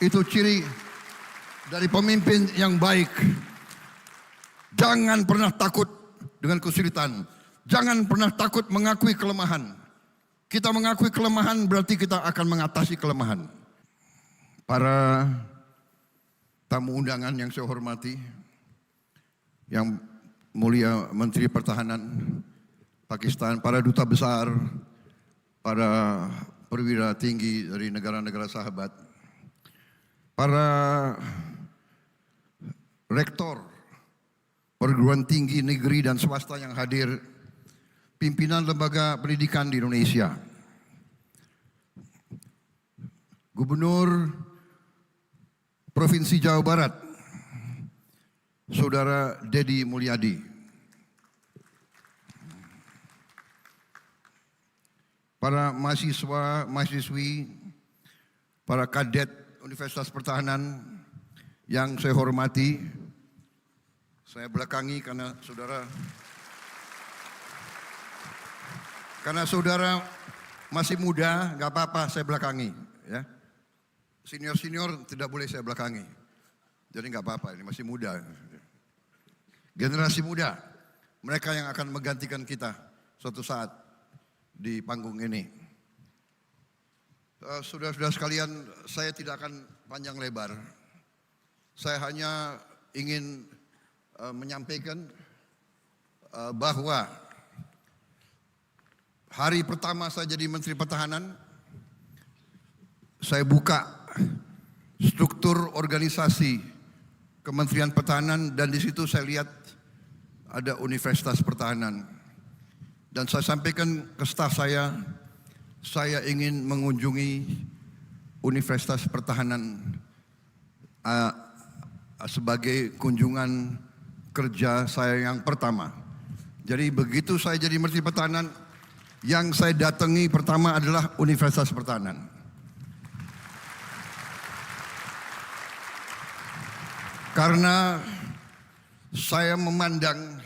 Itu ciri dari pemimpin yang baik. Jangan pernah takut dengan kesulitan. Jangan pernah takut mengakui kelemahan. Kita mengakui kelemahan berarti kita akan mengatasi kelemahan. Para tamu undangan yang saya hormati, yang mulia Menteri Pertahanan Pakistan, para duta besar, para perwira tinggi dari negara-negara sahabat, para rektor perguruan tinggi negeri dan swasta yang hadir, pimpinan lembaga pendidikan di Indonesia, Gubernur Provinsi Jawa Barat, Saudara Deddy Mulyadi, para mahasiswa, mahasiswi, para kadet Universitas Pertahanan yang saya hormati, saya belakangi karena saudara masih muda, nggak apa-apa saya belakangi, ya. Senior-senior tidak boleh saya belakangi, jadi nggak apa-apa, ini masih muda. Generasi muda, mereka yang akan menggantikan kita suatu saat di panggung ini. Saudara-saudara sekalian, saya tidak akan panjang lebar. Saya hanya ingin menyampaikan bahwa hari pertama saya jadi Menteri Pertahanan, saya buka struktur organisasi Kementerian Pertahanan dan di situ saya lihat ada Universitas Pertahanan. Dan saya sampaikan ke staf saya ingin mengunjungi Universitas Pertahanan sebagai kunjungan kerja saya yang pertama. Jadi begitu saya jadi Menteri Pertahanan, yang saya datangi pertama adalah Universitas Pertahanan. Karena saya memandang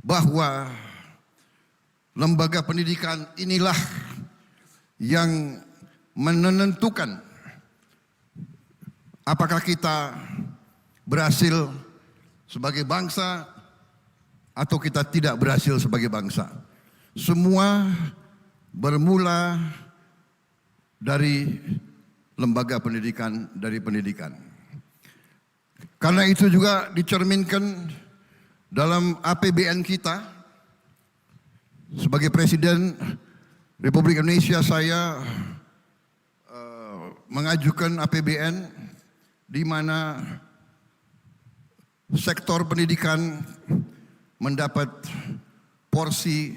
bahwa lembaga pendidikan inilah yang menentukan apakah kita berhasil sebagai bangsa atau kita tidak berhasil sebagai bangsa. Semua bermula dari lembaga pendidikan, dari pendidikan. Karena itu juga dicerminkan dalam APBN kita. Sebagai Presiden Republik Indonesia, saya mengajukan APBN di mana sektor pendidikan mendapat porsi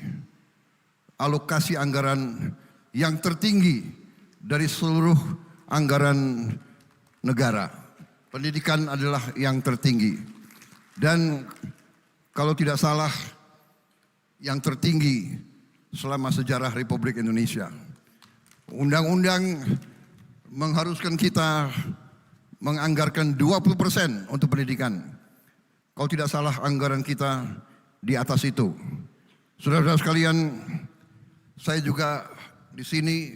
alokasi anggaran yang tertinggi dari seluruh anggaran negara. Pendidikan adalah yang tertinggi. Dan kalau tidak salah, yang tertinggi selama sejarah Republik Indonesia. Undang-undang mengharuskan kita menganggarkan 20% untuk pendidikan. Kalau tidak salah anggaran kita di atas itu. Saudara-saudara sekalian, saya juga di sini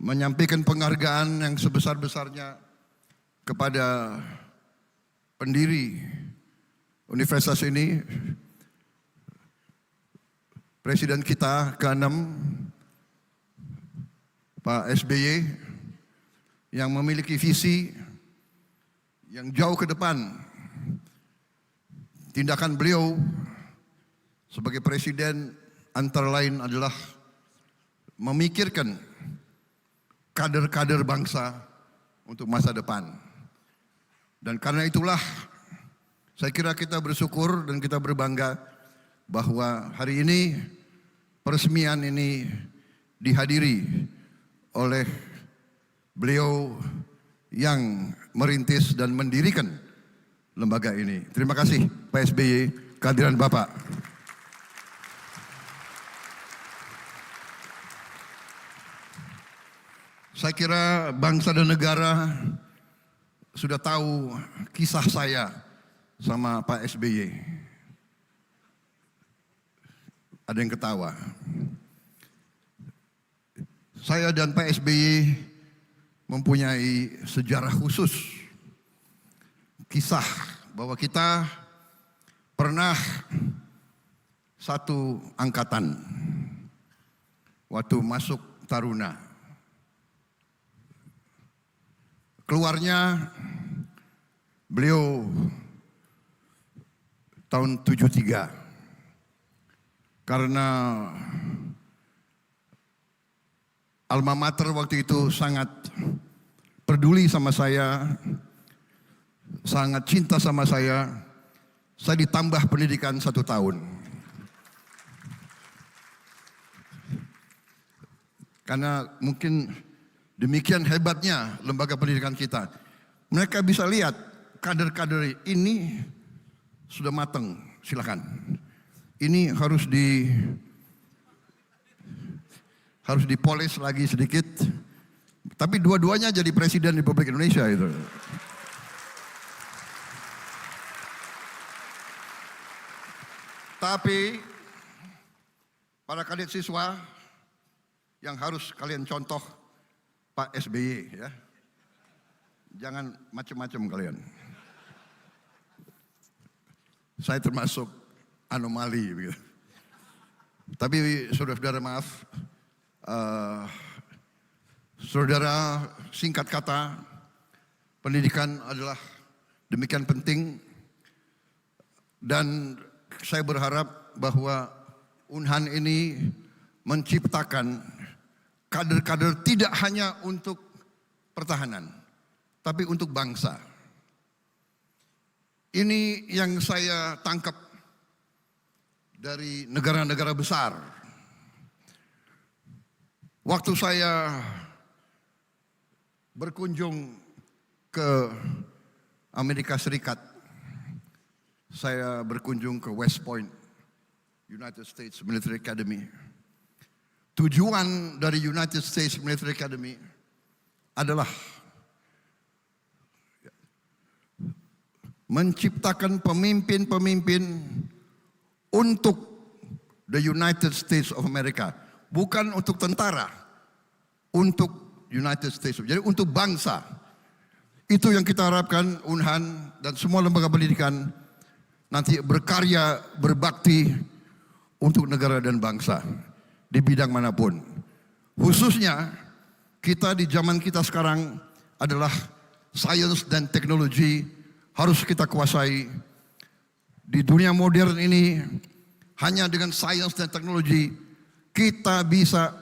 menyampaikan penghargaan yang sebesar-besarnya kepada pendiri universitas ini, Presiden kita ke-6, Pak SBY, yang memiliki visi yang jauh ke depan. Tindakan beliau sebagai presiden antara lain adalah memikirkan kader-kader bangsa untuk masa depan. Dan karena itulah saya kira kita bersyukur dan kita berbangga bahwa hari ini peresmian ini dihadiri oleh beliau yang merintis dan mendirikan lembaga ini. Terima kasih Pak SBY, kehadiran Bapak. Saya kira bangsa dan negara sudah tahu kisah saya sama Pak SBY. Ada yang ketawa. Saya dan Pak SBY mempunyai sejarah khusus. Kisah bahwa kita pernah satu angkatan waktu masuk Taruna. Keluarnya beliau tahun 73 karena alma mater waktu itu sangat peduli sama saya, sangat cinta sama saya ditambah pendidikan 1 tahun. Karena mungkin demikian hebatnya lembaga pendidikan kita. Mereka bisa lihat kader-kader ini sudah matang, silakan. Ini harus dipoles lagi sedikit. Tapi dua-duanya jadi presiden Republik Indonesia itu. Tapi para kadet siswa yang harus kalian contoh Pak SBY ya. Jangan macam-macam kalian. Saya termasuk anomali begitu. Tapi saudara-saudara maaf, saudara, singkat kata, pendidikan adalah demikian penting dan saya berharap bahwa Unhan ini menciptakan kader-kader tidak hanya untuk pertahanan, tapi untuk bangsa. Ini yang saya tangkap dari negara-negara besar. Waktu saya berkunjung ke Amerika Serikat, saya berkunjung ke West Point, United States Military Academy. Tujuan dari United States Military Academy adalah menciptakan pemimpin-pemimpin untuk the United States of America. Bukan untuk tentara, untuk United States. Jadi untuk bangsa. Itu yang kita harapkan Unhan dan semua lembaga pendidikan nanti berkarya, berbakti untuk negara dan bangsa di bidang manapun. Khususnya kita di zaman kita sekarang adalah sains dan teknologi harus kita kuasai. Di dunia modern ini hanya dengan sains dan teknologi kita bisa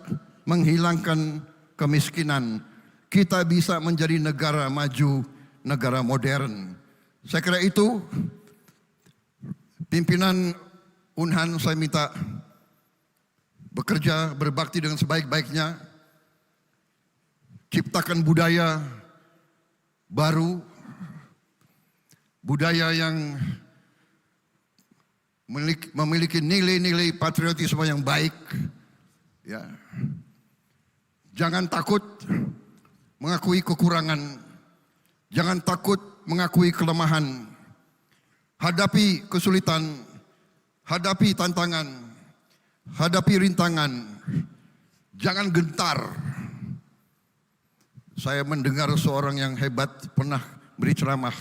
menghilangkan kemiskinan. Kita bisa menjadi negara maju, negara modern. Saya kira itu pimpinan Unhan saya minta bekerja, berbakti dengan sebaik-baiknya. Ciptakan budaya baru, budaya yang memiliki nilai-nilai patriotisme yang baik. Ya. Jangan takut mengakui kekurangan, jangan takut mengakui kelemahan. Hadapi kesulitan, hadapi tantangan, hadapi rintangan. Jangan gentar. Saya mendengar seorang yang hebat pernah beri ceramah.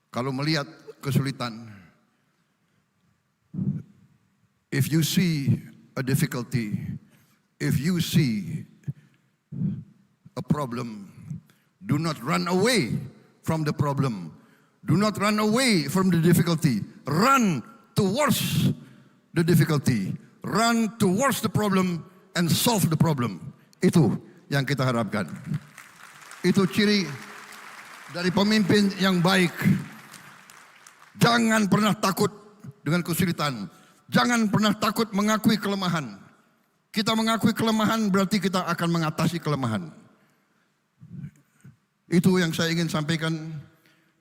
Kalau melihat kesulitan, if you see a difficulty, if you see a problem, do not run away from the problem. Do not run away from the difficulty. Run towards the difficulty. Run towards the problem and solve the problem. Itu yang kita harapkan. Itu ciri dari pemimpin yang baik. Jangan pernah takut dengan kesulitan. Jangan pernah takut mengakui kelemahan. Kita mengakui kelemahan berarti kita akan mengatasi kelemahan. Itu yang saya ingin sampaikan.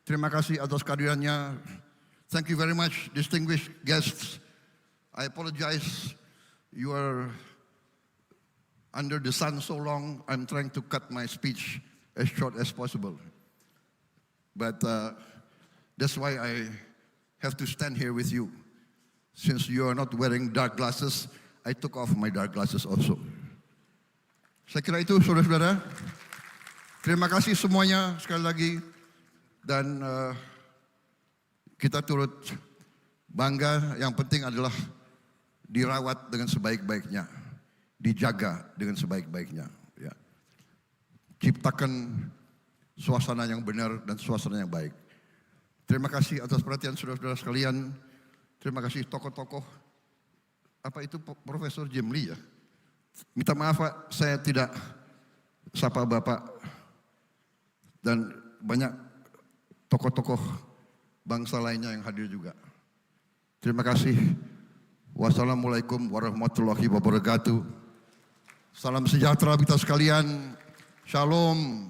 Terima kasih atas kehadirannya. Thank you very much, distinguished guests. I apologize. You are under the sun so long. I'm trying to cut my speech as short as possible. But that's why I have to stand here with you. Since you are not wearing dark glasses, I took off my dark glasses also. Saya kira itu saudara-saudara. Terima kasih semuanya sekali lagi. Dan kita turut bangga, yang penting adalah dirawat dengan sebaik-baiknya, dijaga dengan sebaik-baiknya. Ya. Ciptakan suasana yang benar dan suasana yang baik. Terima kasih atas perhatian saudara-saudara sekalian. Terima kasih tokoh-tokoh. Apa itu Profesor Jim Lee ya? Minta maaf Pak, saya tidak sapa Bapak. Dan banyak tokoh-tokoh bangsa lainnya yang hadir juga. Terima kasih. Wassalamualaikum warahmatullahi wabarakatuh. Salam sejahtera kita sekalian. Shalom.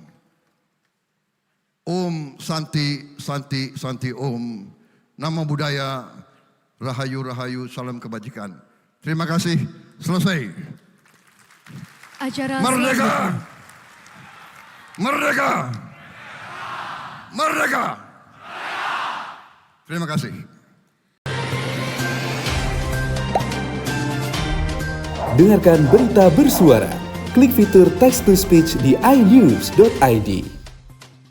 Om Santi, Santi, Santi Om. Nama budaya, Rahayu, Rahayu, salam kebajikan. Terima kasih. Selesai. Acara Merdeka! Merdeka! Merdeka! Terima kasih. Dengarkan berita bersuara. Klik fitur text to speech di inews.id.